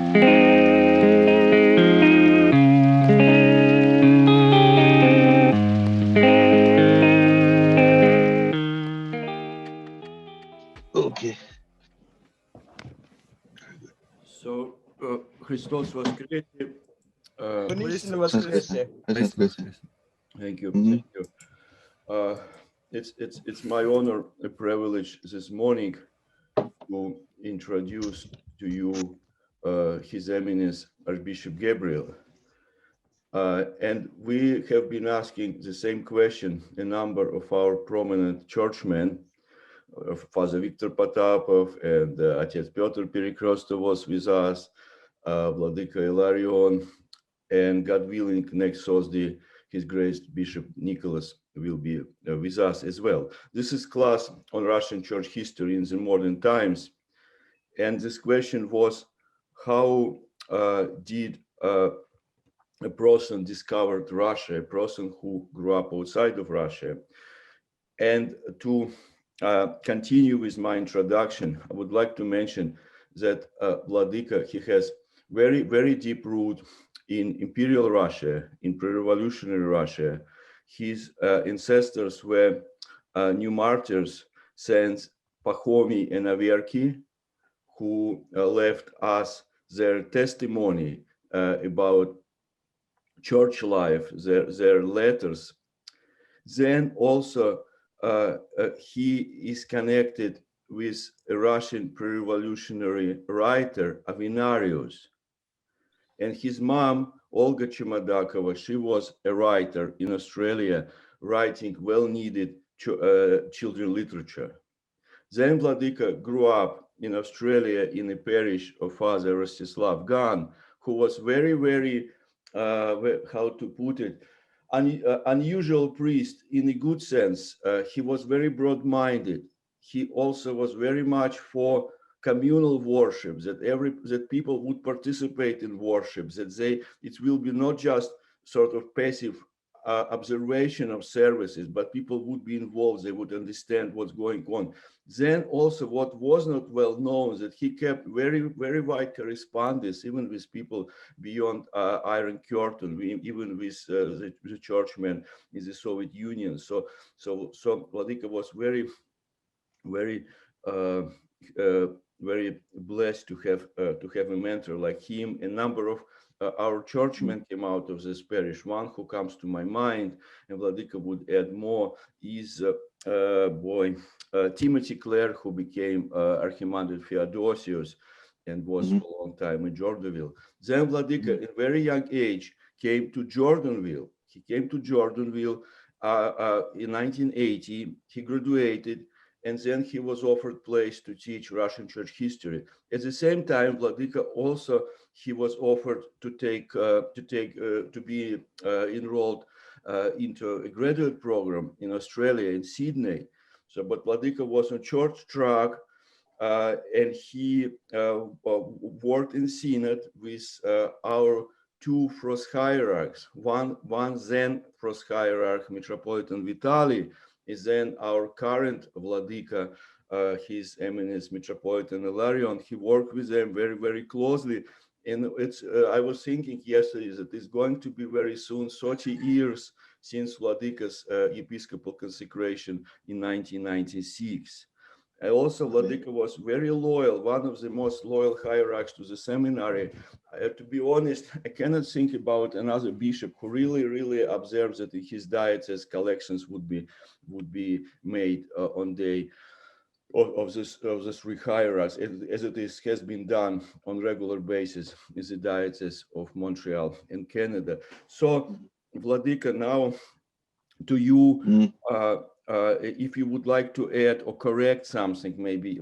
Okay. So, Christos воскресе. Воистину воскресе. Thank you. Mhm. Thank you. It's my honor, a privilege this morning to introduce to you His Eminence Archbishop Gabriel. And we have been asking the same question, a number of our prominent churchmen, Father Victor Potapov and Отец Петр Перекрестов was with us, Владыка Ilarion, and God willing, next Thursday, His Grace Bishop Nicholas will be with us as well. This is class on Russian church history in the modern times. And this question was, how did a person discovered Russia, a person who grew up outside of Russia? And to continue with my introduction, I would like to mention that Vladika, he has very, very deep root in Imperial Russia, in pre-revolutionary Russia. His ancestors were new martyrs, Saints Pahomi and Averki, who left us their testimony about church life, their letters. Then also he is connected with a Russian pre-revolutionary writer, Avinarius. And his mom, Olga Chemodakova, she was a writer in Australia, writing well-needed children literature. Then Vladika grew up in Australia in a parish of Father Rostislav Gan, who was very, very, how to put it, unusual priest in a good sense. He was very broad-minded. He also was very much for communal worship, that people would participate in worship, that it will be not just sort of passive observation of services, but people would be involved, they would understand what's going on. Then also what was not well known, that he kept very, very wide correspondence, even with people beyond Iron Curtain, even with the churchmen in the Soviet Union. So Vladika was very, very, very blessed to have a mentor like him. A number of our churchmen came out of this parish. One who comes to my mind, and Vladika would add more, is Timothy Clare, who became Archimandrite Theodosius and was for a long time in Jordanville. Then Vladika, at a very young age, came to Jordanville. He came to Jordanville in 1980. He graduated, and then he was offered place to teach Russian church history. At the same time, Vladika also, he was offered to be enrolled into a graduate program in Australia, in Sydney. So, but Vladika was on church track, and he worked in synod with our two Frost hierarchs. One then Frost hierarch, Metropolitan Vitaly, is then our current Vladika, His Eminence Metropolitan Ilarion. He worked with them very, very closely. And it's, I was thinking yesterday that it's going to be very soon 30 years since Vladika's episcopal consecration in 1996. And also Vladika was very loyal, one of the most loyal hierarchs to the seminary. To be honest, I cannot think about another bishop who really observes that in his diocese collections would be made on day of this three hierarchs, as it has been done on regular basis in the diocese of Montreal in Canada. So Vladika, now to you, if you would like to add or correct something, maybe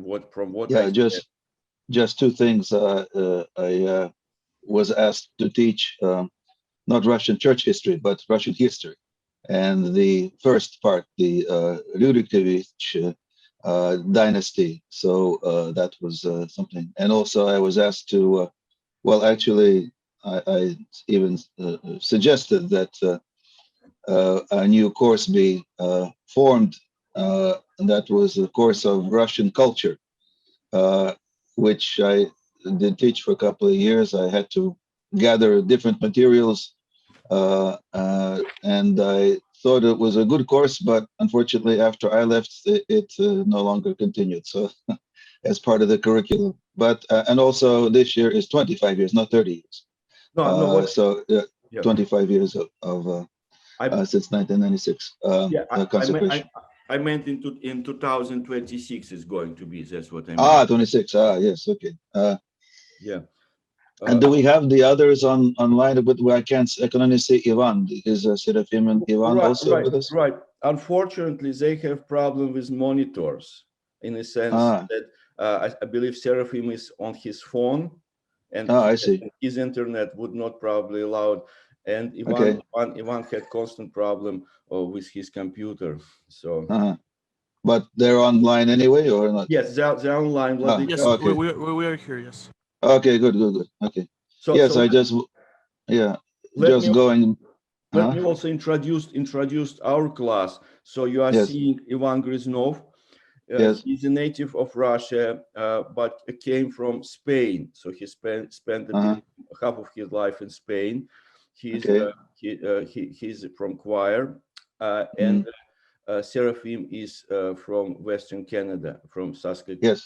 just two things. I was asked to teach not Russian church history, but Russian history. And the first part, the Rurikevich dynasty. So that was something. And also I was asked to, well, actually, I even suggested that a new course be formed, and that was a course of Russian culture, which I did teach for a couple of years. I had to gather different materials, and I thought it was a good course, but unfortunately, after I left, it no longer continued. So, as part of the curriculum, but and also this year is 25 years, not 30 years. No, what? So, Yeah. 25 years of since 1996 consecration. I meant in 2026 is going to be. That's what I meant. 26. Yes. Okay. Yeah. And do we have the others online? But I can only see Ivan. Is Serafim and Ivan also with us? Right. Unfortunately, they have problem with monitors in a sense that I believe Seraphim is on his phone, and I see. his internet would not probably allow it. And Ivan had constant problem with his computer. So. But they're online anyway, or not? Yes, they're online. Yes, okay. we are here. Yes. Okay, good. Okay. So, yes, so I just going. Let me also introduce our class. So you are seeing Ivan Griznov. Yes. He's a native of Russia, but came from Spain. So he spent half of his life in Spain. He's from choir, and Seraphim is from Western Canada, from Saskatchewan.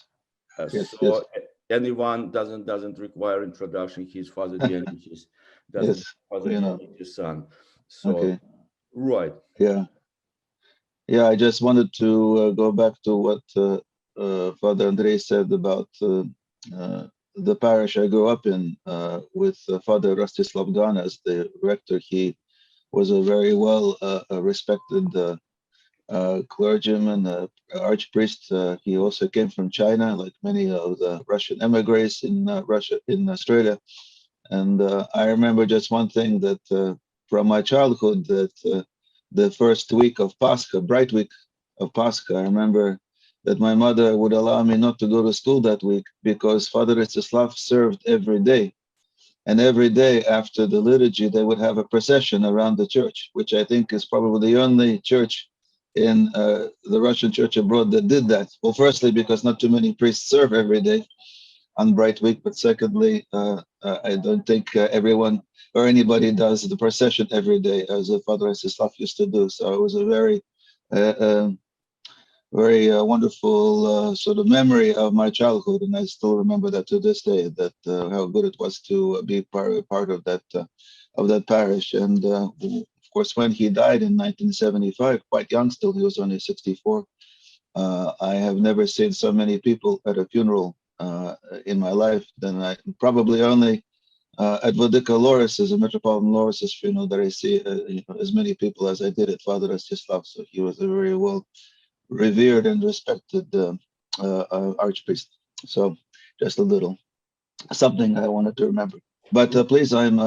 Yes. So anyone doesn't require introduction. His father Dionys doesn't father Dionys' son. So right. Yeah. I just wanted to go back to what Father Andrei said about the parish I grew up in with Father Rostislav Gan as the rector. He was a very well respected clergyman, archpriest. He also came from China, like many of the Russian emigres in Australia. And I remember just one thing that from my childhood, that the first week of Pascha, bright week of Pascha, I remember that my mother would allow me not to go to school that week because Father Rostislav served every day. And every day after the liturgy, they would have a procession around the church, which I think is probably the only church in the Russian church abroad that did that. Well, firstly, because not too many priests serve every day on bright week, but secondly, I don't think everyone or anybody does the procession every day as Father Rostislav used to do. So it was a very wonderful sort of memory of my childhood, and I still remember that to this day. That how good it was to be part of that parish. And of course, when he died in 1975, quite young still, he was only 64. I have never seen so many people at a funeral in my life than I probably only at Vladika Loris's, Metropolitan Loris's funeral, that I see as many people as I did at Father Rostislav. So he was a very well revered and respected archpriest. So just a little something I wanted to remember. But please, I'm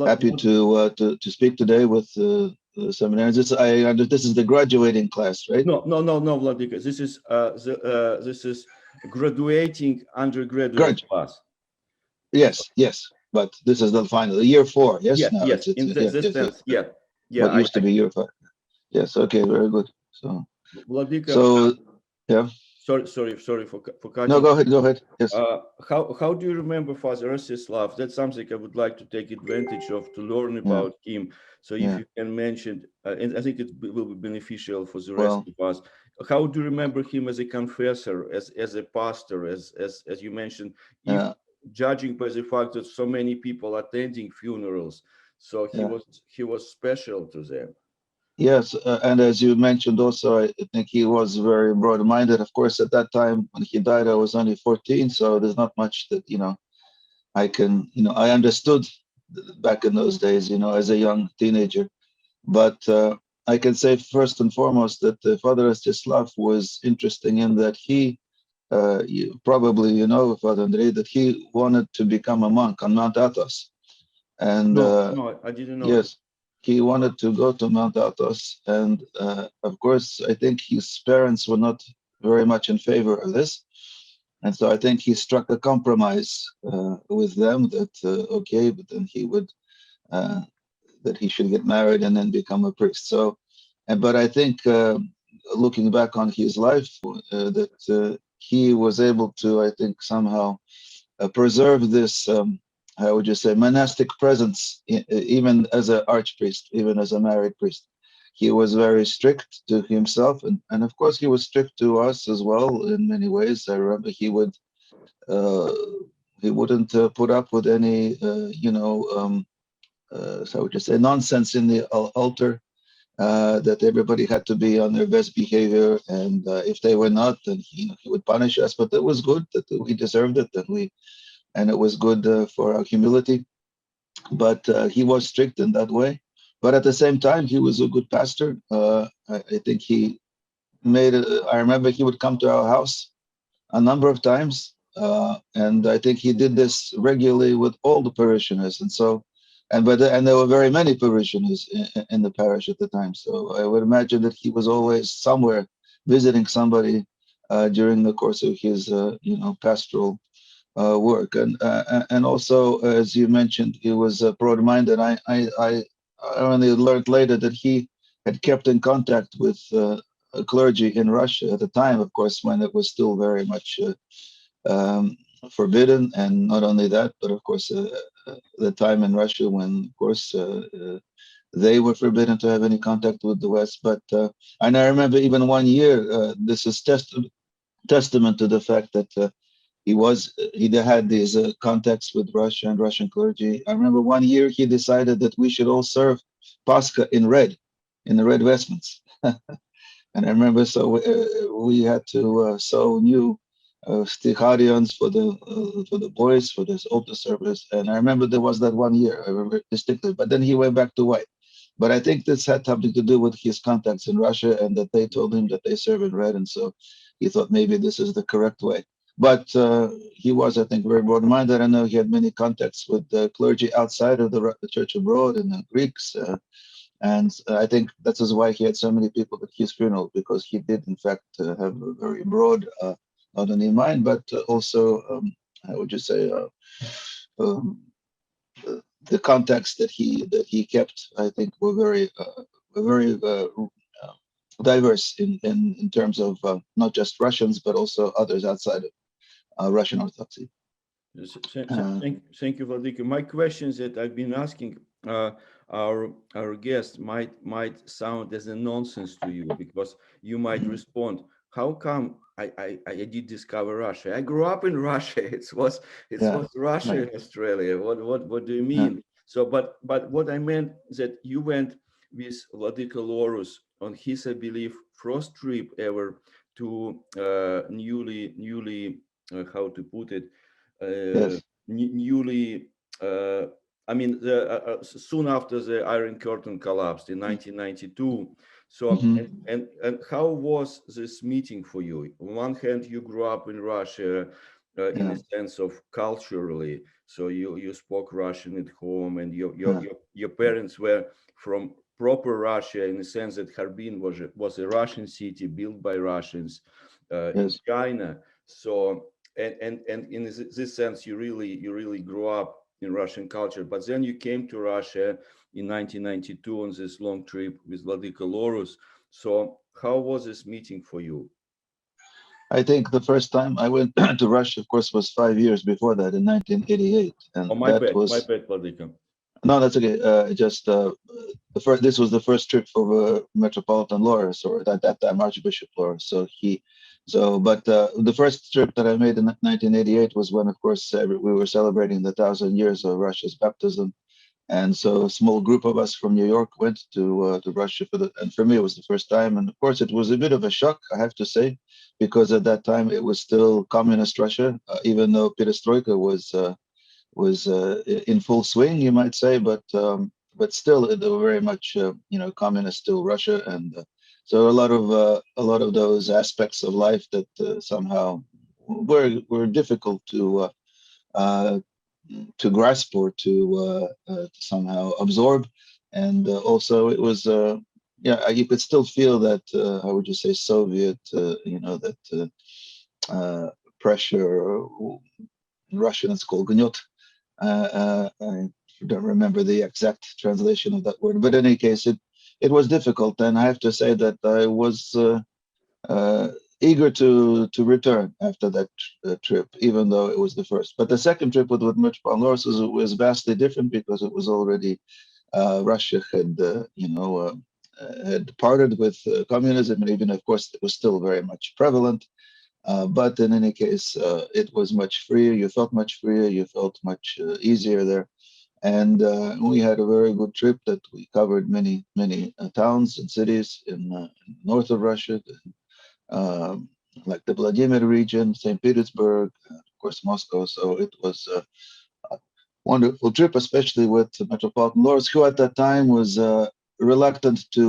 happy to speak today with the seminarians. This is the graduating class, right? No, Vladika. This is graduating undergraduate class. Yes. But this is the final, year 4. Yes. Yes. In this sense, yeah. What used to be year 5. Yes. Okay. Very good. So, Vladika. So, yeah. Sorry for cutting. No, go ahead. Yes. How do you remember Father Rostislav? That's something I would like to take advantage of to learn about him. So if you can mention, and I think it will be beneficial for the rest of us. How do you remember him as a confessor, as a pastor, as you mentioned, judging by the fact that so many people attending funerals, so he was special to them. Yes, and as you mentioned also, I think he was very broad-minded. Of course, at that time when he died, I was only 14, so there's not much that, I understood back in those days, as a young teenager. But I can say first and foremost that Father Rostislav was interesting in that he, probably Father Andrei, that he wanted to become a monk on Mount Athos. And no, I didn't know. Yes. He wanted to go to Mount Athos, and of course, I think his parents were not very much in favor of this, and so I think he struck a compromise with them that but then he would that he should get married and then become a priest. So, but I think looking back on his life, that he was able to, I think, somehow preserve this, how would you say, monastic presence, even as an archpriest, even as a married priest. He was very strict to himself, and of course he was strict to us as well in many ways. I remember uh, he wouldn't put up with any, so I would just say nonsense in the altar. That everybody had to be on their best behavior, and if they were not, then he would punish us. But it was good that we deserved it, and it was good for our humility. But he was strict in that way. But at the same time, he was a good pastor. I think he made it. I remember he would come to our house a number of times, and I think he did this regularly with all the parishioners. And so, and there were very many parishioners in the parish at the time. So I would imagine that he was always somewhere visiting somebody during the course of his, pastoral work. And also, as you mentioned, he was broad-minded. I only learned later that he had kept in contact with clergy in Russia at the time, of course, when it was still very much forbidden. And not only that, but of course, the time in Russia when, of course, they were forbidden to have any contact with the West. But and I remember even one year, this is testament to the fact that he had these contacts with Russia and Russian clergy. I remember one year he decided that we should all serve Pascha in the red vestments. And I remember, so we had to sew new sticharions for the boys for this altar service. And I remember there was that one year, I remember distinctly. But then he went back to white. But I think this had something to do with his contacts in Russia, and that they told him that they serve in red, and so he thought maybe this is the correct way. But he was, I think, very broad-minded. I know he had many contacts with the clergy outside of the church abroad and the Greeks. And I think that is why he had so many people at his funeral, because he did, in fact, have a very broad, not only mind, but also, how would you say, um, the contacts that he kept, I think, were very diverse in terms of not just Russians, but also others outside of Russian Orthodoxy. Thank you, Vladika. My questions that I've been asking our guests might sound as a nonsense to you, because you might respond, how come I did discover Russia? I grew up in Russia. It was Russia in Australia. What do you mean? So, but what I meant is that you went with Vladika Lorus on his, I believe, first trip ever to newly how to put it, newly. Soon after the Iron Curtain collapsed in 1992. So, and how was this meeting for you? On one hand, you grew up in Russia in a sense of culturally, so you spoke Russian at home, and your parents were from proper Russia, in the sense that Harbin was a Russian city built by Russians in China. So, and in this sense, you really grew up in Russian culture. But then you came to Russia in 1992 on this long trip with Vladika Lorus. So how was this meeting for you? I think the first time I went to Russia, of course, was 5 years before that, in 1988. And my bad, Vladika. No, that's okay. This was the first trip for Metropolitan Loris, or at that time Archbishop Loris. But the first trip that I made in 1988 was when, of course, we were celebrating the 1,000 years of Russia's baptism, and so a small group of us from New York went to Russia and for me it was the first time, and of course it was a bit of a shock, I have to say, because at that time it was still communist Russia, even though Perestroika was in full swing, you might say, but still they were very much communist still Russia, and so a lot of those aspects of life that somehow were difficult to grasp or to somehow absorb, and also it was you could still feel that how would you say Soviet that pressure. In Russian it's called gnyot. I don't remember the exact translation of that word, but in any case, it was difficult, and I have to say that I was eager to return after that trip, even though it was the first. But the second trip with Metropolitan Loris was vastly different because it was already Russia had had parted with communism, and even of course it was still very much prevalent. But in any case, it was much freer. You felt much freer. You felt much easier there. And we had a very good trip that we covered many towns and cities in north of Russia, like the Vladimir region, St. Petersburg, of course Moscow. So it was a wonderful trip, especially with Metropolitan Loris, who at that time was reluctant to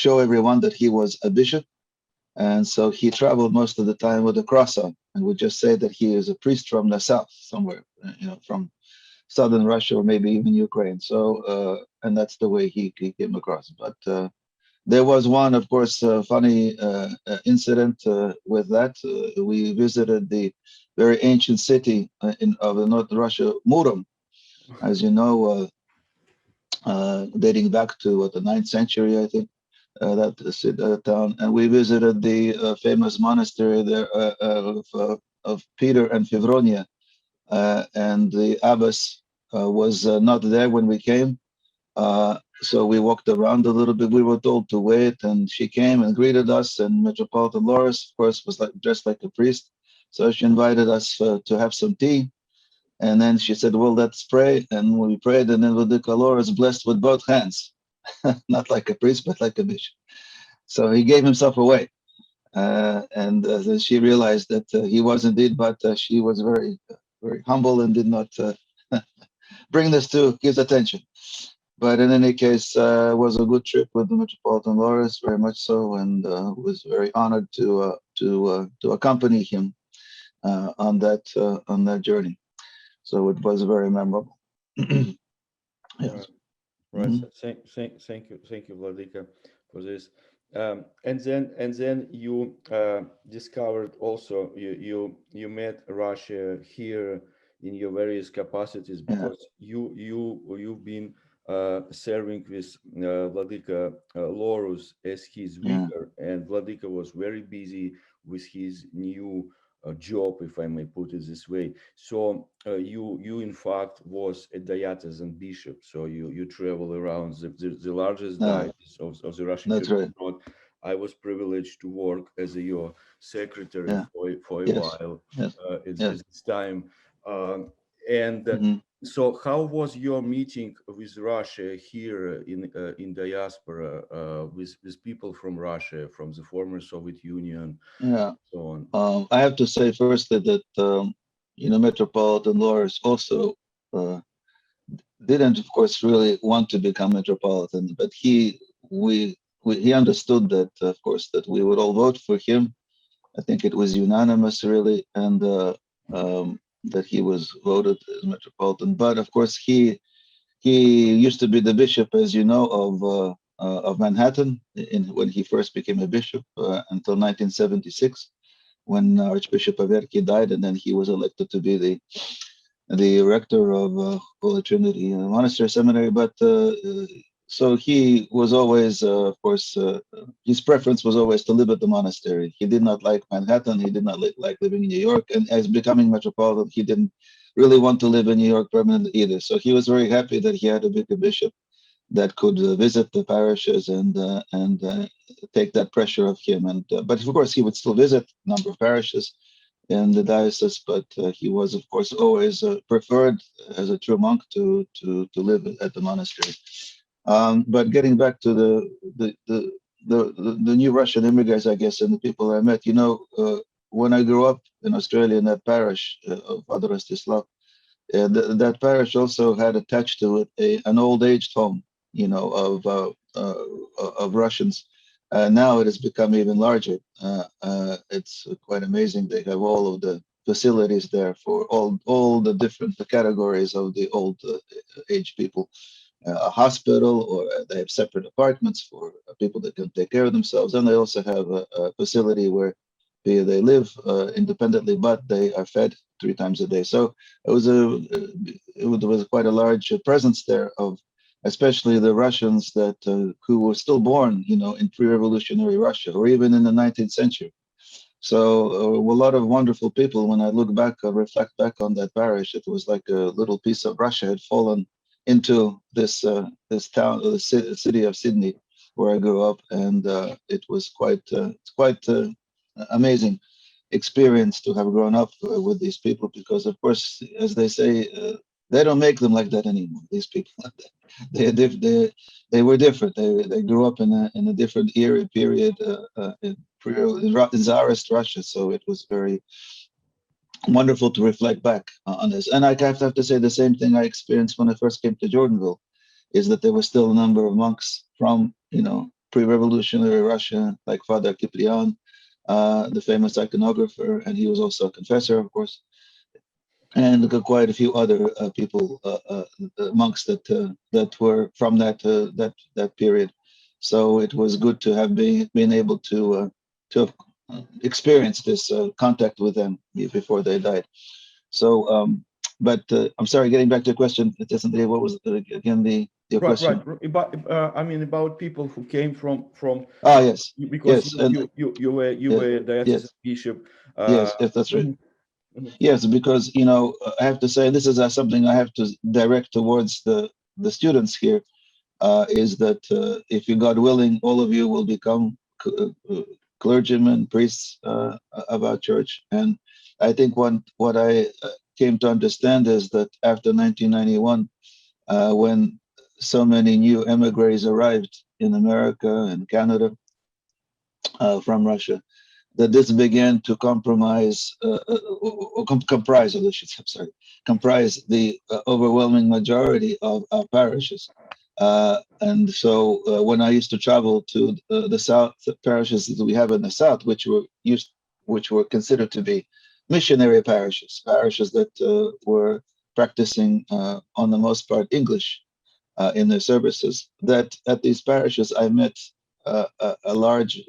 show everyone that he was a bishop. And so he traveled most of the time with a cross on, and would just say that he is a priest from the south, somewhere, from southern Russia or maybe even Ukraine. So, and that's the way he came across. But there was one, of course, funny incident with that. We visited the very ancient city of North Russia, Murom, as you know, dating back to the 9th century, I think. That town, and we visited the famous monastery there of Peter and Fevronia, and the abbess was not there when we came, so we walked around a little bit. We were told to wait, and she came and greeted us. And Metropolitan Loris, of course, was dressed like a priest, so she invited us to have some tea. And then she said, "Well, let's pray." And we prayed, and then Vladika Loris blessed with both hands. Not like a priest, but like a bishop. So he gave himself away. And then she realized that he was indeed, but she was very humble and did not bring this to his attention. But in any case, it was a good trip with the Metropolitan Loris, very much so, and was very honored to accompany him on that journey. So it was very memorable. Yes. Right. Mm-hmm. Thank you, Vladika, for this. And then you discovered also you met Russia here in your various capacities, because you've been serving with Vladika Loris as his vicar, and Vladika was very busy with his new job, if I may put it this way. So you in fact was a diocesan bishop. So you travel around the largest diocese of the Russian Church abroad. I was privileged to work as your secretary for a while at this time. So how was your meeting with Russia here in diaspora, with people from Russia, from the former Soviet Union, so on? I have to say firstly that Metropolitan Loris also didn't, of course, really want to become metropolitan, but he understood that, of course, that we would all vote for him. I think it was unanimous, really, and that he was voted as metropolitan. But of course, he used to be the bishop, as you know, of Manhattan when he first became a bishop until 1976, when Archbishop Averki died, and then he was elected to be the rector of Holy Trinity Monastery Seminary. But so he was always, of course, his preference was always to live at the monastery. He did not like Manhattan. He did not like living in New York. And as becoming metropolitan, he didn't really want to live in New York permanently either. So he was very happy that he had a vicar bishop that could visit the parishes and take that pressure off him. And but of course, he would still visit a number of parishes in the diocese, but he was, of course, always preferred as a true monk to live at the monastery. But getting back to the new Russian immigrants, I guess, and the people I met, when I grew up in Australia in that parish of Father Rostislav, that parish also had attached to it an old aged home, of Russians. Now it has become even larger. It's quite amazing. They have all of the facilities there for all the different categories of the old age people. A hospital, or they have separate apartments for people that can take care of themselves, and they also have a facility where they live independently, but they are fed 3 times a day. So it was quite a large presence there of especially the Russians that who were still born, in pre-revolutionary Russia or even in the 19th century. So a lot of wonderful people. When I look back, reflect back on that parish, it was like a little piece of Russia had fallen into this town, the city of Sydney, where I grew up, and it was quite amazing experience to have grown up with these people, because of course, as they say, they don't make them like that anymore. These people, they were different. They grew up in a different era period in Tsarist Russia. So it was very wonderful to reflect back on this. And I have to say the same thing I experienced when I first came to Jordanville, is that there were still a number of monks from pre-revolutionary Russia, like Father Kiprian, the famous iconographer, and he was also a confessor, of course, and quite a few other people, monks that were from that period. So it was good to have been able to have experienced this contact with them before they died. So, but I'm sorry, getting back to the question, it doesn't. What was again your question? Right. I mean, about people who came from. Ah, yes. Because yes. you were a diocesan bishop. Yes, that's right. Mm-hmm. Yes, because I have to say, this is something I have to direct towards the students here, is that if you, God willing, all of you will become clergymen, priests of our church. And I think what I came to understand is that after 1991, when so many new emigres arrived in America and Canada from Russia, that this began to comprise the overwhelming majority of our parishes. And so when I used to travel to the south parishes that we have in the south, which were considered to be missionary parishes that were practicing on the most part English in their services, that at these parishes I met a large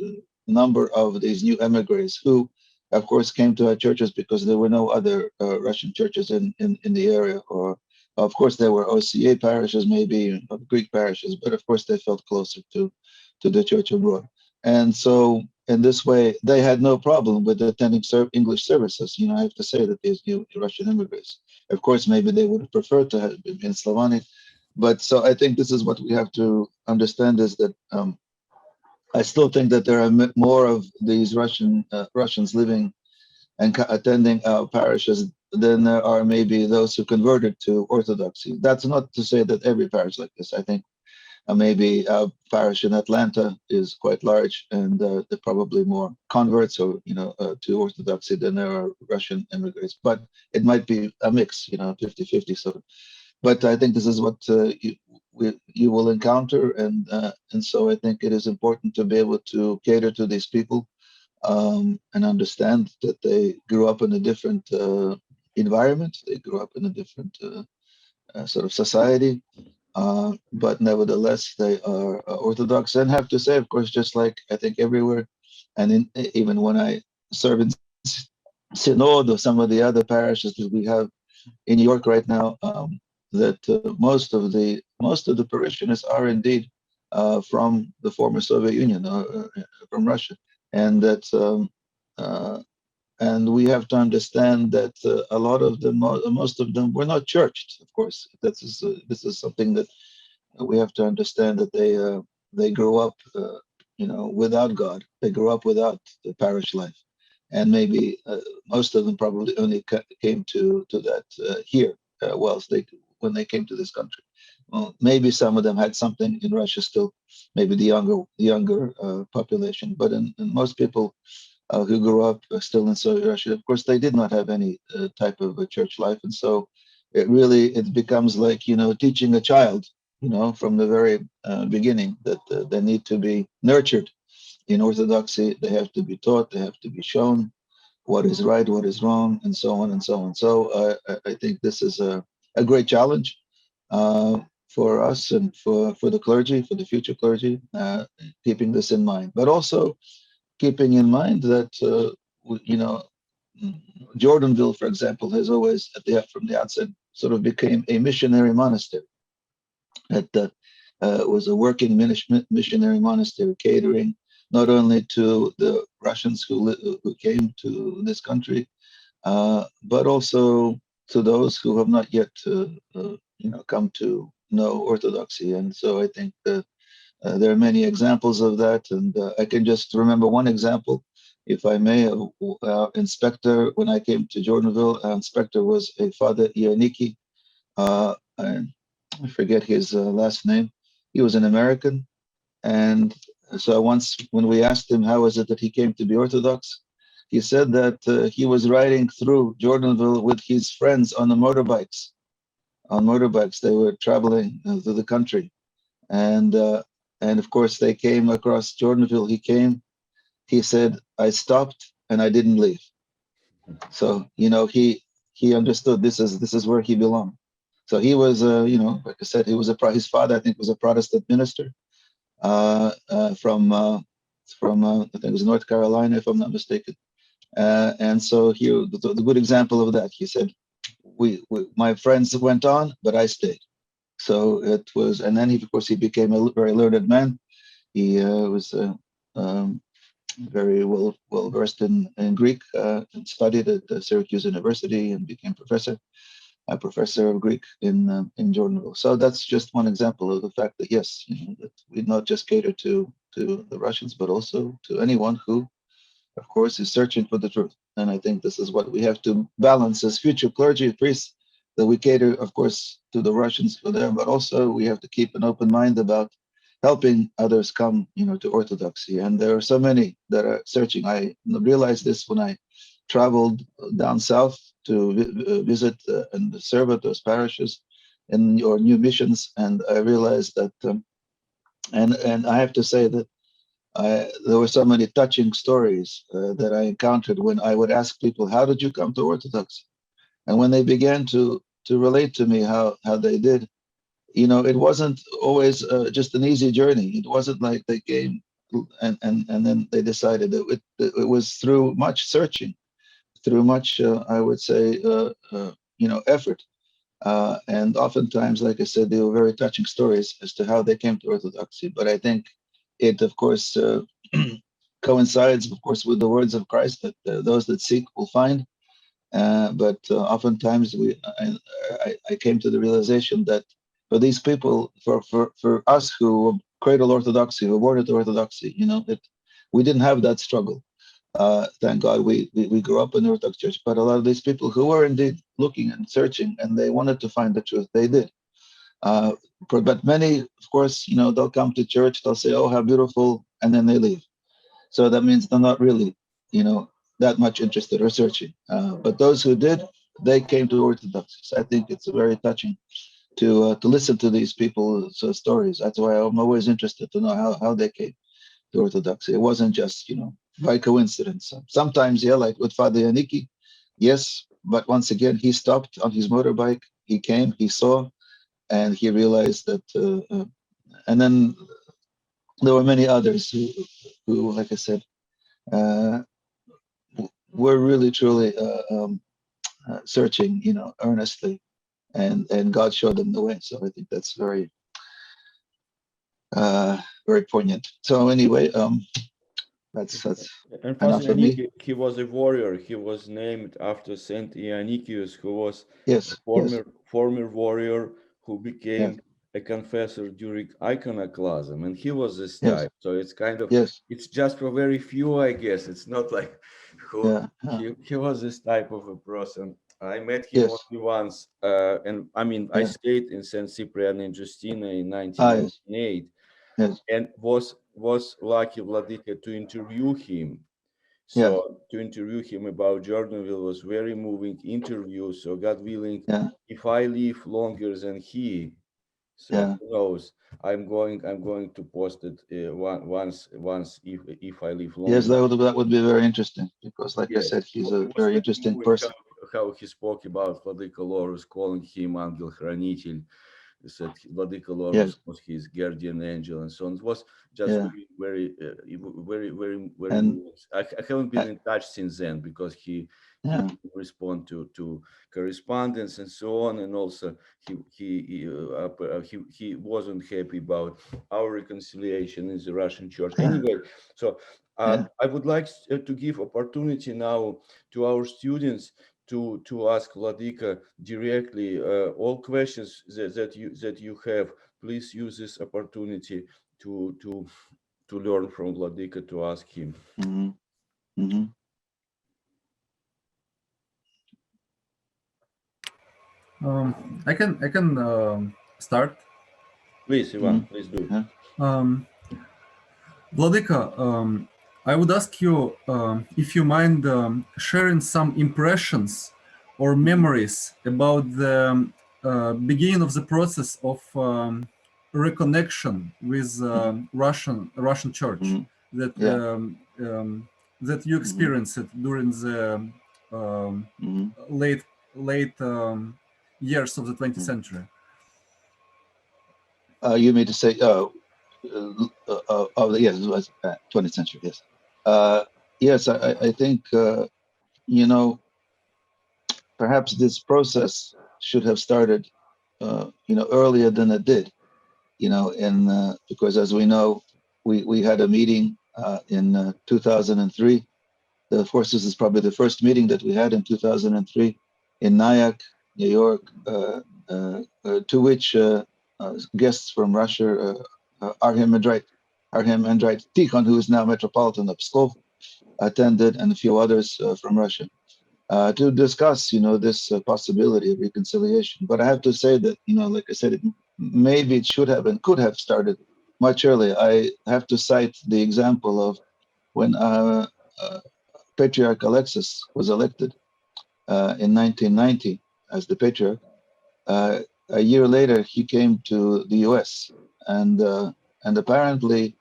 number of these new emigres who, of course, came to our churches because there were no other Russian churches in the area. Or, of course, there were OCA parishes, maybe Greek parishes, but of course they felt closer to the church abroad. And so, in this way, they had no problem with attending English services. I have to say that these new Russian immigrants, of course, maybe they would have preferred to have been in Slavonic. But so I think this is what we have to understand, is that I still think that there are more of these Russians living and attending our parishes than there are maybe those who converted to Orthodoxy. That's not to say that every parish like this. I think maybe our parish in Atlanta is quite large, and there are probably more converts to Orthodoxy than there are Russian immigrants. But it might be a mix, 50-50. So, but I think this is what you will encounter, and so I think it is important to be able to cater to these people and understand that they grew up in a different environment, they grew up in a different sort of society, but nevertheless they are Orthodox. And have to say, of course, just like I think everywhere, and even when I serve in Synod or some of the other parishes that we have in New York right now, that most of the parishioners are indeed from the former Soviet Union, from Russia, and that and we have to understand that a lot of them, most of them, were not churched. Of course, this is something that we have to understand, that they grew up, without God. They grew up without the parish life, and maybe most of them probably only came to that here when they came to this country. Well, maybe some of them had something in Russia still, maybe the younger population, but in most people who grew up still in Soviet Russia, of course, they did not have any type of a church life, and so it becomes like teaching a child, from the very beginning, that they need to be nurtured in Orthodoxy. They have to be taught, they have to be shown what is right, what is wrong, and so on and so on. So I think this is a great challenge for us and for the clergy, for the future clergy, keeping this in mind. But also keeping in mind that, Jordanville, for example, has always, from the outset, sort of became a missionary monastery. was a working missionary monastery, catering not only to the Russians who came to this country, but also to those who have not yet come to know Orthodoxy. And so I think there are many examples of that, and I can just remember one example, if I may. Inspector, when I came to Jordanville, inspector was a Father Ioniki. I forget his last name. He was an American, and so once when we asked him how is it that he came to be Orthodox, he said that he was riding through Jordanville with his friends on the motorbikes. On motorbikes, they were traveling through the country, and of course they came across Jordanville. He said, I stopped and I didn't leave. So he understood this is where he belonged. So he was like I said, his father I think was a Protestant minister from I think it was North Carolina, if I'm not mistaken. And so the good example of that, he said, we my friends went on, but I stayed. So it was, and then of course he became a very learned man. He was very well versed in Greek, and studied at Syracuse University and became a professor of Greek in Jordanville. So that's just one example of the fact that yes, that we not just cater to the Russians, but also to anyone who, of course, is searching for the truth. And I think this is what we have to balance as future clergy, priests, that we cater, of course, to the Russians for there, but also we have to keep an open mind about helping others come, to Orthodoxy. And there are so many that are searching. I realized this when I traveled down south to visit and serve at those parishes in your new missions, and I realized that, and I have to say that there were so many touching stories that I encountered when I would ask people, "How did you come to Orthodoxy?" And when they began to relate to me how they did, it wasn't always just an easy journey. It wasn't like they came and then they decided that it was through much searching, through much I would say effort, and oftentimes, like I said, they were very touching stories as to how they came to Orthodoxy. But I think it, of course, coincides, of course, with the words of Christ that those that seek will find. But oftentimes, I came to the realization that for these people, for us who cradle Orthodoxy, who were born into Orthodoxy, we didn't have that struggle. Thank God we grew up in the Orthodox Church, but a lot of these people who were indeed looking and searching and they wanted to find the truth, they did. But many, of course, they'll come to church, they'll say, "Oh, how beautiful," and then they leave. So that means they're not really, that much interested or searching. But those who did, they came to Orthodoxy. So I think it's very touching to listen to these people's stories. That's why I'm always interested to know how they came to Orthodoxy. It wasn't just, by coincidence. Sometimes, yeah, like with Father Yaniki, yes, but once again, he stopped on his motorbike, he came, he saw, and he realized that, and then there were many others who like I said, were really, truly searching, earnestly, and God showed them the way. So I think that's very, very poignant. So anyway, that's And enough Father of me. Yaniki, he was a warrior. He was named after Saint Ianicius, who was Yes, a former warrior who yes, became a confessor during iconoclasm, and he was this yes, type. So it's kind of, yes, it's just for very few, I guess. It's not like who yeah, he was this type of a person. I met him yes, only once, and I mean, I yeah, stayed in Saint Cyprian and Justina in yes, 1998, yes, and was lucky Vladika to interview him. yeah, So to interview him about Jordanville was very moving interview. So God willing, yeah, if I live longer than he, so yeah. who knows? I'm going to post it once if I live Yes, longer. that would be very interesting because, like I Yes, said, he's a it was very very interesting moving person. how he spoke about Vladika Lorus, calling him Angel Хранитель. He said Vladika Lorus Yes, was his guardian angel and so on. It was just yeah, very, very, very, very and moving. I haven't been in touch since then because he Yeah. respond to correspondence and so on. And also he wasn't happy about our reconciliation in the Russian church. Anyway, so I would like to give opportunity now to our students to ask Vladika directly all questions that you have. Please use this opportunity to learn from Vladika, to ask him. Mm-hmm. Mm-hmm. I can start. Please, Ivan, please do. Vladika, I would ask you if you mind sharing some impressions or memories about the beginning of the process of reconnection with Russian Church that that you experienced during the late years of the 20th century. You mean to say, yes, it was 20th century, yes. Yes, I think, you know, perhaps this process should have started, you know, earlier than it did, you know, and because as we know, we had a meeting in 2003. Of course, this is probably the first meeting that we had in 2003 in Nyack, New York, to which guests from Russia, Arhem Andreit Tikhon, who is now Metropolitan of Pskov, attended, and a few others from Russia, to discuss, you know, this possibility of reconciliation. But I have to say that, you know, like I said, maybe it should have and could have started much earlier. I have to cite the example of when Patriarch Alexis was elected in 1990 as the Patriarch. A year later, he came to the U.S. and apparently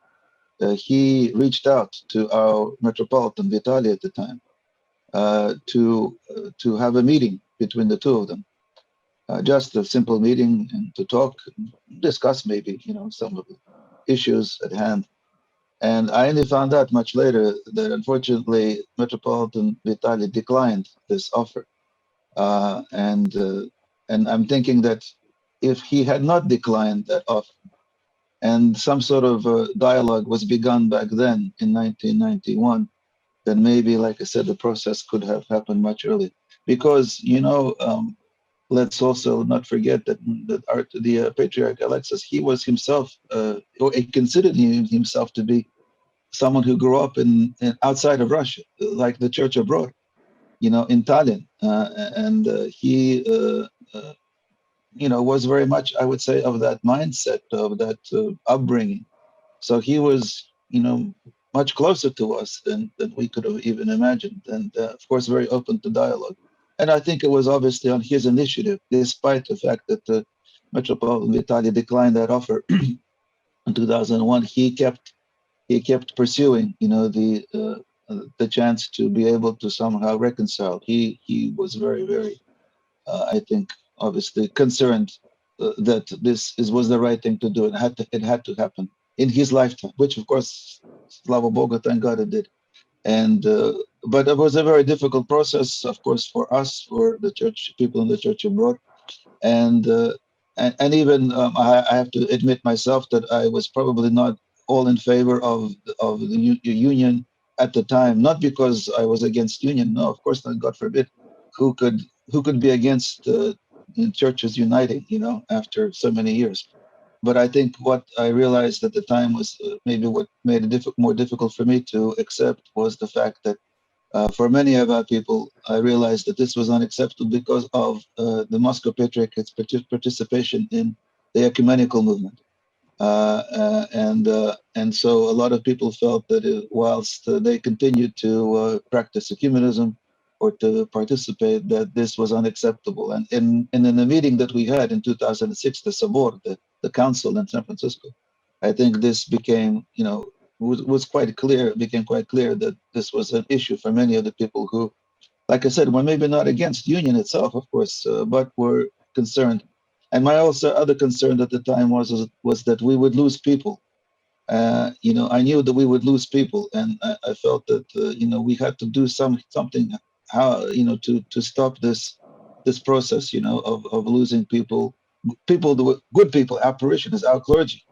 he reached out to our Metropolitan Vitaly at the time to have a meeting between the two of them, just a simple meeting and to talk, discuss maybe, you know, some of the issues at hand. And I only found out much later that unfortunately Metropolitan Vitaly declined this offer. And I'm thinking that if he had not declined that offer and some sort of dialogue was begun back then in 1991, then maybe, like I said, the process could have happened much earlier. Because, you know, let's also not forget that the Patriarch Alexis, he was himself, or he considered himself to be someone who grew up in outside of Russia, like the church abroad, you know, in Tallinn, and he, you know, was very much, I would say, of that mindset, of that upbringing. So he was, you know, much closer to us than we could have even imagined, and of course, very open to dialogue. And I think it was obviously on his initiative, despite the fact that the Metropolitan Vitaly declined that offer in 2001. He kept pursuing, you know, the chance to be able to somehow reconcile. He was very, very, I think, obviously concerned that this was the right thing to do. It had to happen in his lifetime, which of course, Slava Boga, thank God it did. And but it was a very difficult process, of course, for us, for the church people in the church abroad, and even I have to admit myself that I was probably not all in favor of the union at the time, not because I was against union. No, of course not. God forbid. Who could be against churches uniting? You know, after so many years. But I think what I realized at the time was maybe what made it more difficult for me to accept was the fact that for many of our people, I realized that this was unacceptable because of the Moscow Patriarchate's participation in the ecumenical movement. And so a lot of people felt that whilst they continued to practice ecumenism or to participate, that this was unacceptable. And in the meeting that we had in 2006, the Sabor, the council in San Francisco, I think this became, you know, was quite clear. It became quite clear that this was an issue for many of the people who, like I said, were maybe not against union itself, of course, but were concerned. And my also other concern at the time was that we would lose people. You know, I knew that we would lose people, and I felt that you know, we had to do something how to stop this process, of losing people, good people, our parishioners, our clergy,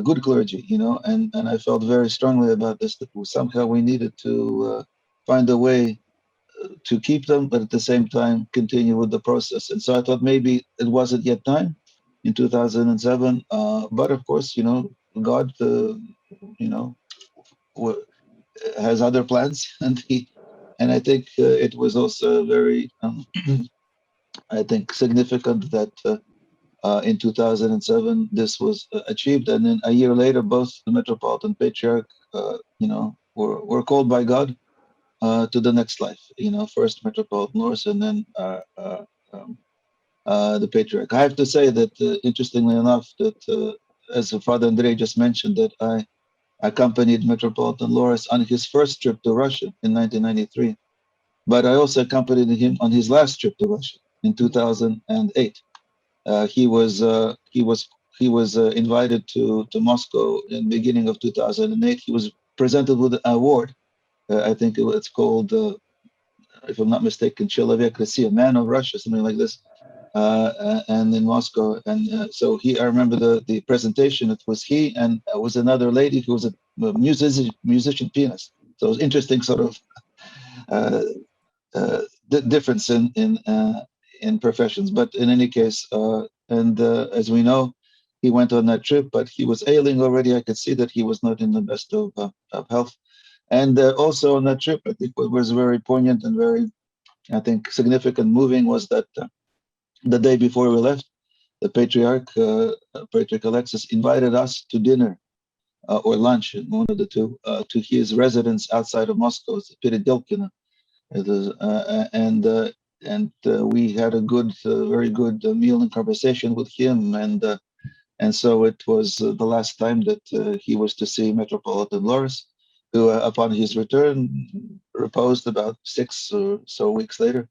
good clergy, and I felt very strongly about this, that somehow we needed to find a way to keep them, but at the same time continue with the process. And so I thought maybe it wasn't yet time in 2007, but of course, God, has other plans, and I think it was also very, I think, significant that in 2007 this was achieved, and then a year later, both the Metropolitan Patriarch, were called by God to the next life. First Metropolitan Loris, and then the Patriarch. I have to say that, interestingly enough, that as Father Andrei just mentioned, that I accompanied Metropolitan Loris on his first trip to Russia in 1993, but I also accompanied him on his last trip to Russia in 2008. He was invited to Moscow in the beginning of 2008. He was presented with an award. I think it's called, if I'm not mistaken, Человек России, Man of Russia, something like this. And in Moscow, and so I remember the presentation. It was he, and it was another lady who was a musician pianist. So it was interesting, sort of difference in professions. But in any case, as we know, he went on that trip, but he was ailing already. I could see that he was not in the best of health. And also on that trip, I think what was very poignant and very, I think, significant, moving, was that the day before we left, the Patriarch Alexis, invited us to dinner or lunch, one of the two, to his residence outside of Moscow. It's Peredelkino. It is, and we had a good, very good meal and conversation with him, and so it was the last time that he was to see Metropolitan Loris, who, upon his return, reposed about 6 or so weeks later.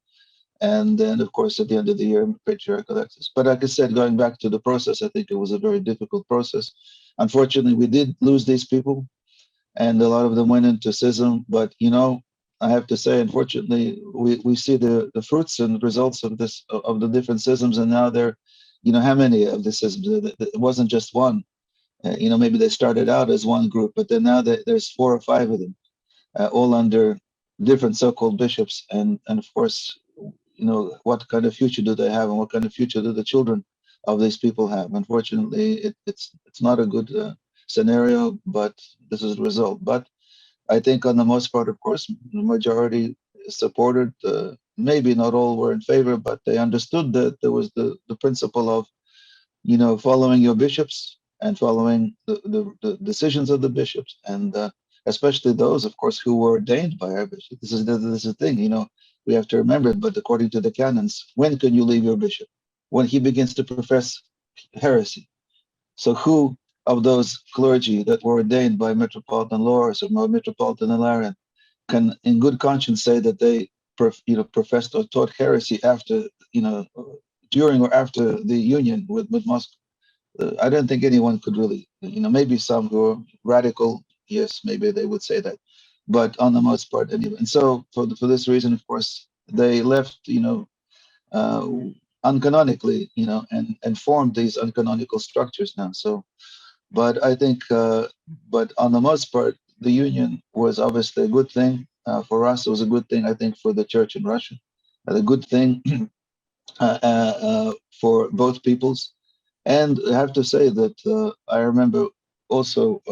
And then, of course, at the end of the year, Patriarch Alexis. But like I said, going back to the process, I think it was a very difficult process. Unfortunately, we did lose these people, and a lot of them went into schism. But, I have to say, unfortunately, we see the fruits and results of this, of the different schisms, and now they're, how many of the schisms? It wasn't just one. Maybe they started out as one group, but then now there's 4 or 5 of them, all under different so-called bishops, and of course, what kind of future do they have, and what kind of future do the children of these people have? Unfortunately, it's not a good scenario, but this is the result. But I think on the most part, of course, the majority supported. Maybe not all were in favor, but they understood that there was the principle of, following your bishops and following the decisions of the bishops, and especially those, of course, who were ordained by our bishop. This is the thing, we have to remember it. But according to the canons, when can you leave your bishop? When he begins to profess heresy. So who of those clergy that were ordained by Metropolitan Loris or Metropolitan Ilarion can, in good conscience, say that they, professed or taught heresy after, during or after the union with Moscow? I don't think anyone could really, maybe some who are radical, yes, maybe they would say that, but on the most part, anyway. And so for this reason, of course, they left, uncanonically, and formed these uncanonical structures now. So, but I think, but on the most part, the union was obviously a good thing for us. It was a good thing, I think, for the church in Russia, a good thing for both peoples. And I have to say that I remember also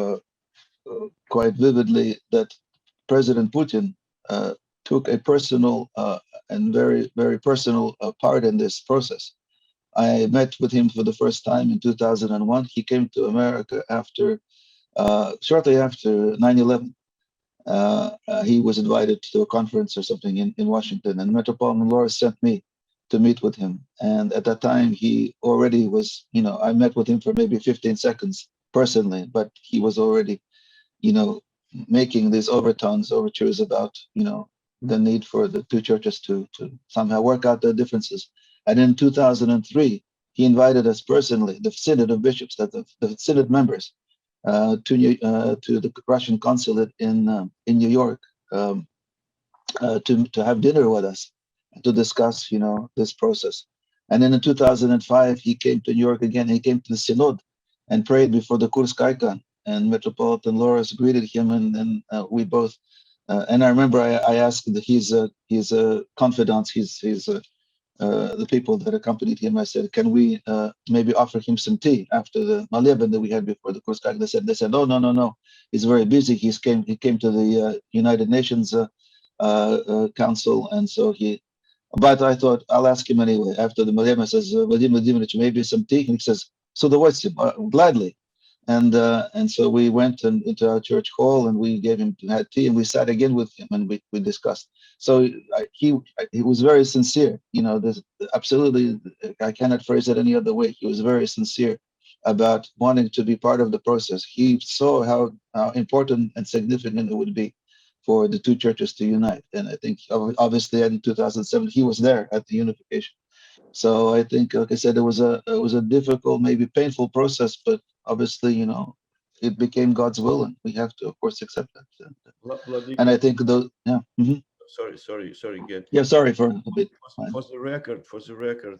quite vividly that President Putin took a personal and very, very personal part in this process. I met with him for the first time in 2001. He came to America shortly after 9/11. He was invited to a conference or something in Washington, and Metropolitan Loris sent me to meet with him. And at that time, he already was, I met with him for maybe 15 seconds personally, but he was already, making these overtures about, the need for the two churches to somehow work out their differences. And in 2003, he invited us personally, the Synod of Bishops, the Synod members, to the Russian consulate in New York. to have dinner with us to discuss, this process. And then in 2005, he came to New York again. He came to the Synod and prayed before the Kursk icon. And Metropolitan Loris greeted him, and we both. And I remember I asked his confidants, the people that accompanied him. I said, "Can we maybe offer him some tea after the Maleben that we had before the Kursk icon?" They said, "Oh, no. He's very busy. He came to the United Nations Council, and so he." But I thought I'll ask him anyway. After the Malema says, Vladimir Vladimirovich, maybe some tea. And he says, so the what's gladly. And so we went into our church hall and we had tea and we sat again with him and we discussed. So he was very sincere. This absolutely, I cannot phrase it any other way. He was very sincere about wanting to be part of the process. He saw how important and significant it would be for the two churches to unite. And I think obviously in 2007, he was there at the unification. So I think, like I said, it was a difficult, maybe painful process, but obviously, it became God's will and we have to, of course, accept that. And I think yeah. Mm-hmm. Sorry, Get. Yeah, sorry for a bit. For the record,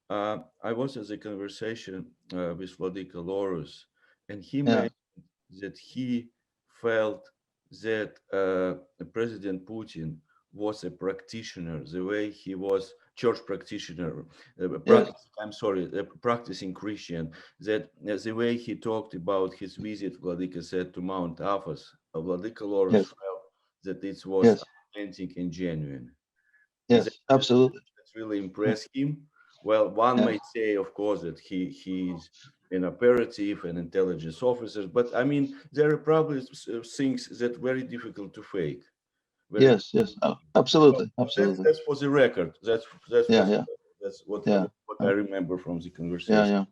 I was in a conversation with Vladika Loris, and he mentioned that he felt that President Putin was a practitioner, the way he was church practitioner, practicing Christian, that the way he talked about his visit, Vladika said, to Mount Athos, Vladika Loris felt that it was authentic and genuine. Yes, absolutely. That really impressed him. Well, one may say, of course, that he's an operative and intelligence officer, but I mean, there are probably things that are very difficult to fake. Yes, absolutely. That's for the record. That's what I remember from the conversation. Yeah,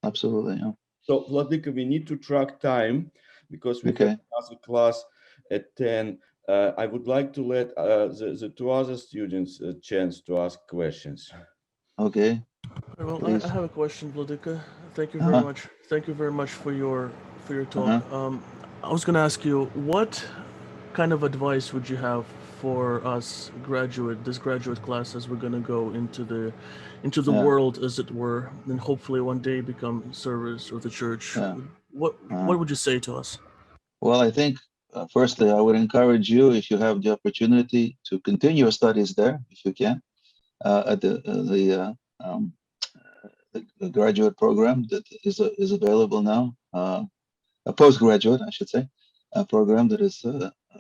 absolutely. Yeah. So, Vladika, we need to track time because we have another class at 10. I would like to let the two other students a chance to ask questions. Okay. Well, I have a question, Vladika. Thank you very much. Thank you very much for your talk. I was going to ask you, what kind of advice would you have for us this graduate class, as we're going to go into the world, as it were, and hopefully one day become servers of the church? What would you say to us? Well, I think firstly, I would encourage you, if you have the opportunity, to continue your studies there, if you can, at the graduate program that is available now, a postgraduate, I should say, a program that is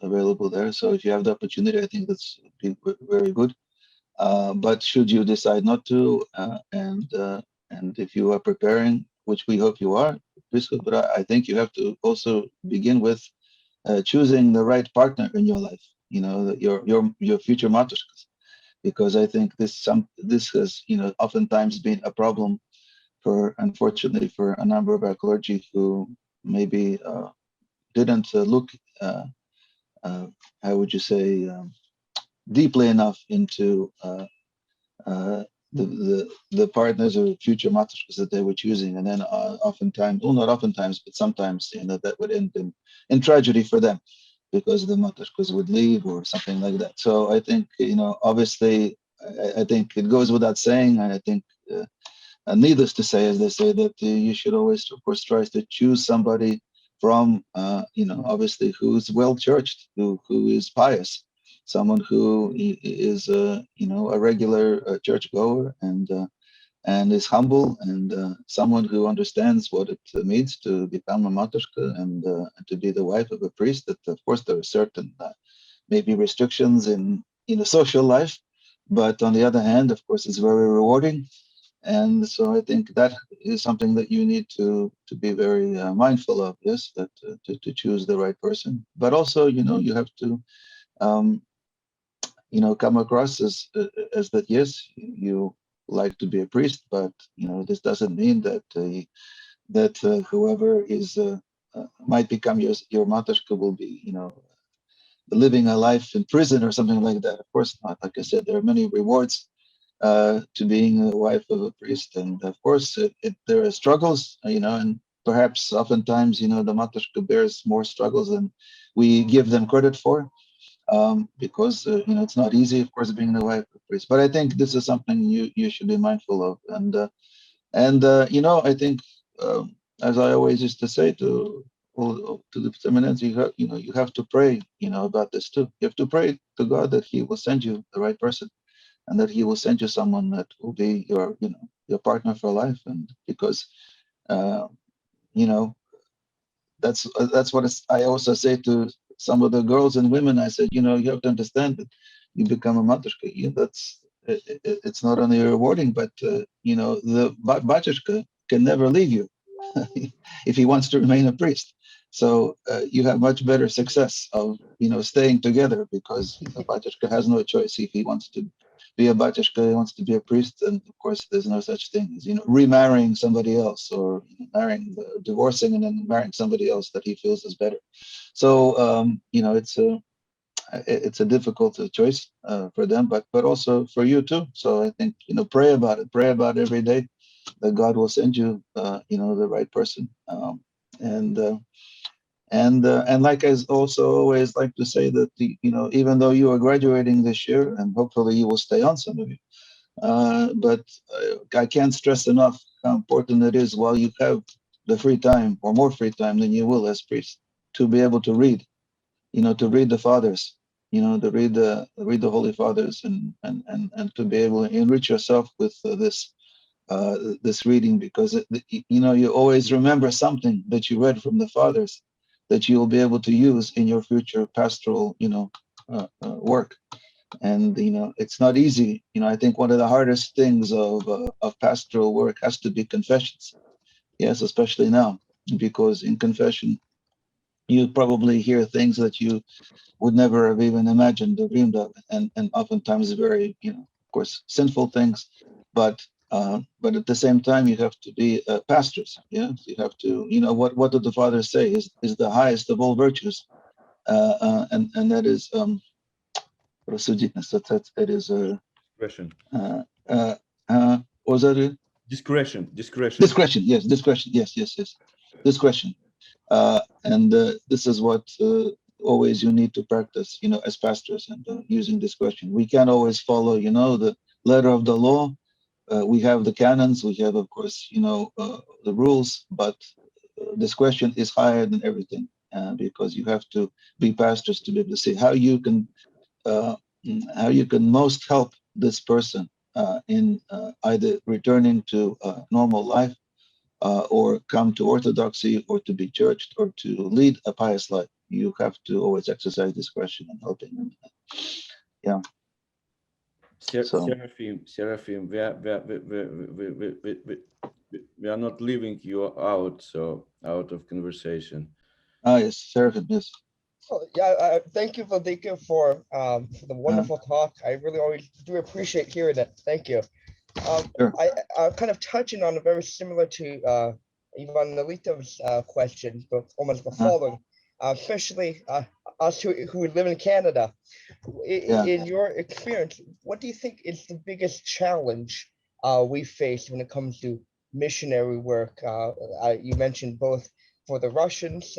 available there. So if you have the opportunity, I think that's very good. But should you decide not to, and if you are preparing, which we hope you are, but I think you have to also begin with choosing the right partner in your life. Your future matushkas, because I think this has oftentimes been a problem unfortunately for a number of our clergy who maybe didn't look how would you say deeply enough into the partners or future matushkas that they were choosing, and then oftentimes, well, not oftentimes, but sometimes, that would end in tragedy for them because the matushkas would leave or something like that. So I think, obviously, I think it goes without saying, and I think needless to say, as they say, that you should always, of course, try to choose somebody from, obviously, who's well-churched, who is pious, someone who is, a regular churchgoer and is humble, and someone who understands what it means to become a matushka and to be the wife of a priest. That, of course, there are certain maybe restrictions in social life, but on the other hand, of course, it's very rewarding. And so I think that is something that you need to be very mindful of. Yes, that to choose the right person, but also you have to come across as that. Yes, you like to be a priest, but this doesn't mean that whoever is might become your matushka will be living a life in prison or something like that. Of course not. Like I said, there are many rewards to being a wife of a priest, and of course there are struggles, and perhaps oftentimes the matushka bears more struggles than we give them credit for. because it's not easy, of course, being the wife of a priest. But I think this is something you should be mindful of, and I think, as I always used to say to the seminarians, you have to pray, about this too. You have to pray to God that He will send you the right person, and that He will send you someone that will be your partner for life. And because that's what I also say to some of the girls and women. I said, you have to understand that you become a matushka. It's not only rewarding, but the batushka can never leave you if he wants to remain a priest. So you have much better success of staying together, because the batushka has no choice. If he wants to be a batushka, he wants to be a priest, and of course there's no such thing as remarrying somebody else, or divorcing and then marrying somebody else that he feels is better. So it's a difficult choice for them, but also for you too. So I think pray about it every day, that God will send you the right person. And like I also always like to say that even though you are graduating this year, and hopefully you will stay on, some of you, but I can't stress enough how important it is, while you have the free time, or more free time than you will as priests, to be able to read, to read the fathers, to read the Holy Fathers, and to be able to enrich yourself with this reading, because you always remember something that you read from the fathers, that you will be able to use in your future pastoral work. And it's not easy. I think one of the hardest things of pastoral work has to be confessions. Yes, especially now, because in confession you probably hear things that you would never have even imagined or dreamed of, and oftentimes very, of course, sinful things. But at the same time, you have to be pastors. Yeah, you have to, what did the fathers say is the highest of all virtues, and that is рассудительность. That is Discretion. Was that it? Discretion. Discretion. Yes, discretion. Yes. Discretion. And this is what always you need to practice, as pastors, and using discretion. We can't always follow, the letter of the law. We have the canons, we have, of course, the rules, but discretion is higher than everything, because you have to be pastors to be able to see how you can most help this person in either returning to normal life, or come to Orthodoxy, or to be churched, or to lead a pious life. You have to always exercise discretion in helping them. Yeah. Seraphim, we are not leaving you out of conversation. Yes, Seraphim, yes. Oh, yeah, thank you, Vladika, for the wonderful talk. I really always do appreciate hearing it. Thank you. Sure. I kind of touching on a very similar to Ivan Nelitov's question, but almost the following, especially us who live in Canada. In your experience, what do you think is the biggest challenge we face when it comes to missionary work? You mentioned both for the Russians,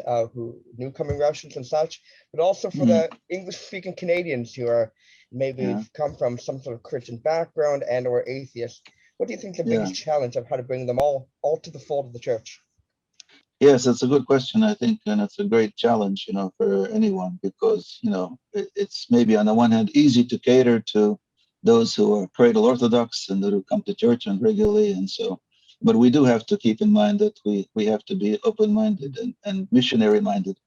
newcoming Russians and such, but also for the English-speaking Canadians who are maybe come from some sort of Christian background and or atheists. What do you think is the biggest challenge of how to bring them all to the fold of the church? Yes, that's a good question, I think, and it's a great challenge, for anyone, because, it's maybe on the one hand easy to cater to those who are cradle Orthodox and who come to church and regularly, and so, but we do have to keep in mind that we have to be open-minded and missionary-minded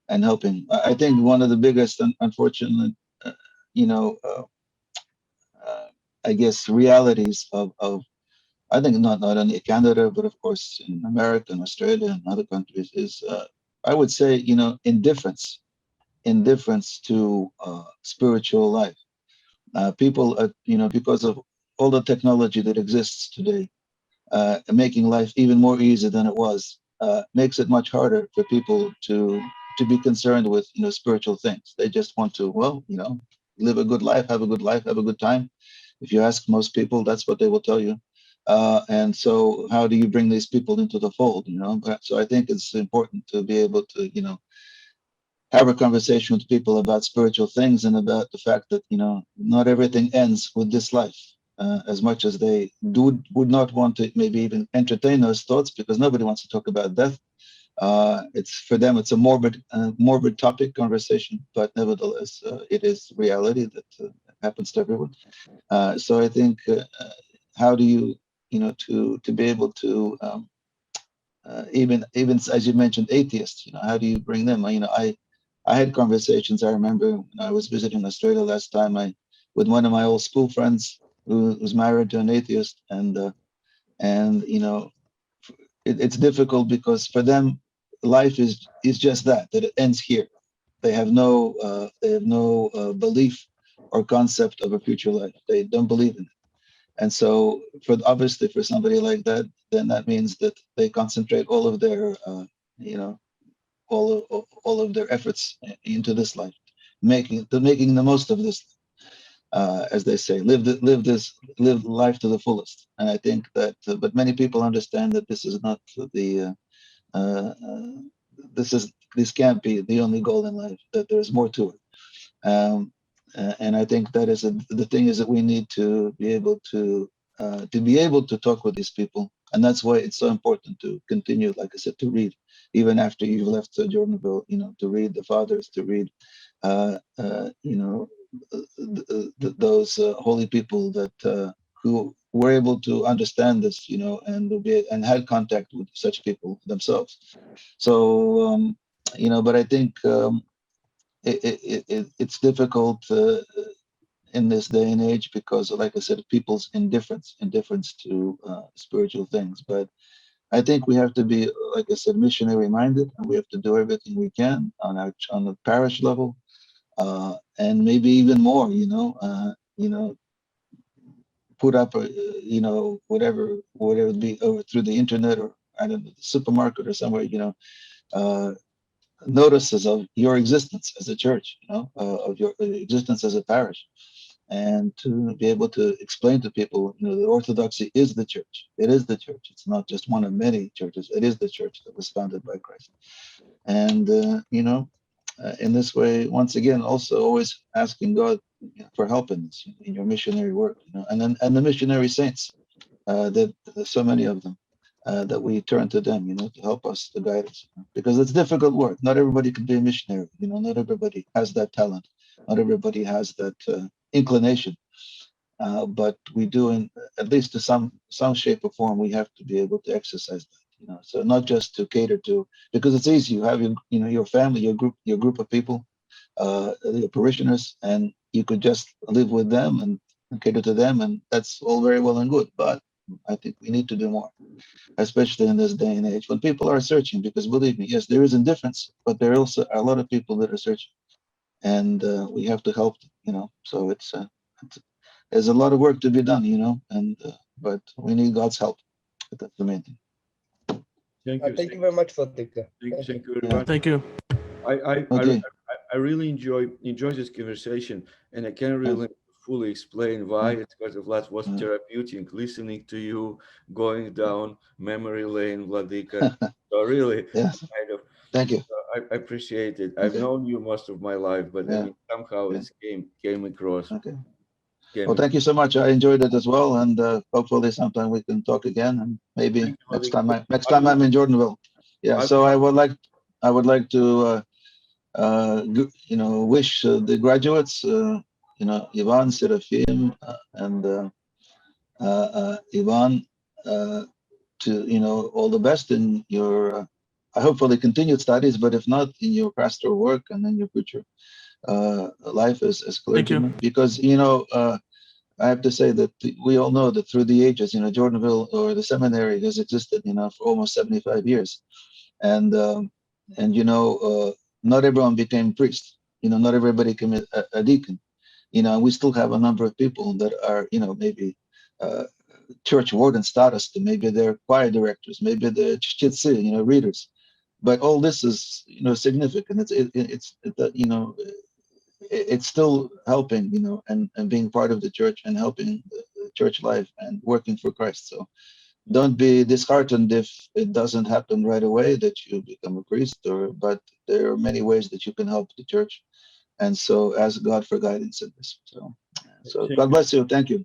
and helping. I think one of the biggest unfortunate, I guess, realities of I think not only Canada, but of course in America and Australia and other countries is, I would say, indifference to spiritual life. People, because of all the technology that exists today, making life even more easy than it was, makes it much harder for people to be concerned with, spiritual things. They just want to, live a good life, have a good time. If you ask most people, that's what they will tell you. And so how do you bring these people into the fold, So I think it's important to be able to, have a conversation with people about spiritual things and about the fact that, not everything ends with this life. As much as they would not want to maybe even entertain those thoughts, because nobody wants to talk about death. It's for them, it's a morbid topic conversation, but nevertheless, it is reality that happens to everyone. So I think, how do you, to be able to, even as you mentioned, atheists, how do you bring them? I had conversations. I remember when I was visiting Australia last time, with one of my old school friends who was married to an atheist, and it's difficult because for them, life is just that it ends here. They have no belief or concept of a future life. They don't believe in it. And so, obviously for somebody like that, then that means that they concentrate all of their, all of their efforts into this life, making the most of this, as they say, live life to the fullest. And I think that, but many people understand that this is not the, this can't be the only goal in life. That there's more to it. And I think that is the thing, is that we need to be able to talk with these people, and that's why it's so important to continue, like I said, to read even after you've left Jordanville. To read the fathers, to read, those holy people that who were able to understand this, and had contact with such people themselves. So, but I think. It's difficult in this day and age because, like I said, people's indifference to spiritual things. But I think we have to be, like I said, missionary minded, and we have to do everything we can on the parish level, and maybe even more. Put up whatever it be over through the internet, or I don't know, the supermarket or somewhere. Notices of your existence as a church, of your existence as a parish, and to be able to explain to people, that Orthodoxy is the church. It is the church. It's not just one of many churches. It is the church that was founded by Christ. And, in this way, once again, also always asking God for help in this, in your missionary work, and the missionary saints, that so many of them. That we turn to them, to help us, to guide us, because it's difficult work. Not everybody can be a missionary. Not everybody has that talent. Not everybody has that inclination. But we do, at least to some shape or form, we have to be able to exercise that. So not just to cater to, because it's easy. You have your family, your group of people, your parishioners, and you could just live with them and cater to them, and that's all very well and good. But I think we need to do more, especially in this day and age when people are searching. Because believe me, yes, there is indifference, but there are also a lot of people that are searching, and we have to help them. So there's a lot of work to be done, and but we need God's help. That's the main thing. Thank you very much, Vladika. Thank you very much. Thank you. I really enjoy this conversation, and I can't really fully explain why. It's because of that was therapeutic listening to you, going down memory lane, Vladika. So really, Yes. kind of. Thank you. I appreciate it. I've known you most of my life, but I mean, somehow it came across. Okay. Well, thank you so much. I enjoyed it as well, and hopefully sometime we can talk again, and maybe next time I'm in Jordanville. Yeah. So I would like to wish the graduates, Ivan, Serafim, and Ivan, to all the best in your, hopefully continued studies, but if not, in your pastoral work and in your future life as clergyman. Because I have to say that we all know that through the ages, Jordanville or the seminary has existed, for almost 75 years, and not everyone became priest. Not everybody became a deacon. We still have a number of people that are, maybe church warden status, maybe they're choir directors, maybe they're chitsi, readers. But all this is, significant. It's still helping, and being part of the church and helping the church life and working for Christ. So don't be disheartened if it doesn't happen right away that you become a priest, but there are many ways that you can help the church. And so ask God for guidance in this. So God bless you. Thank you.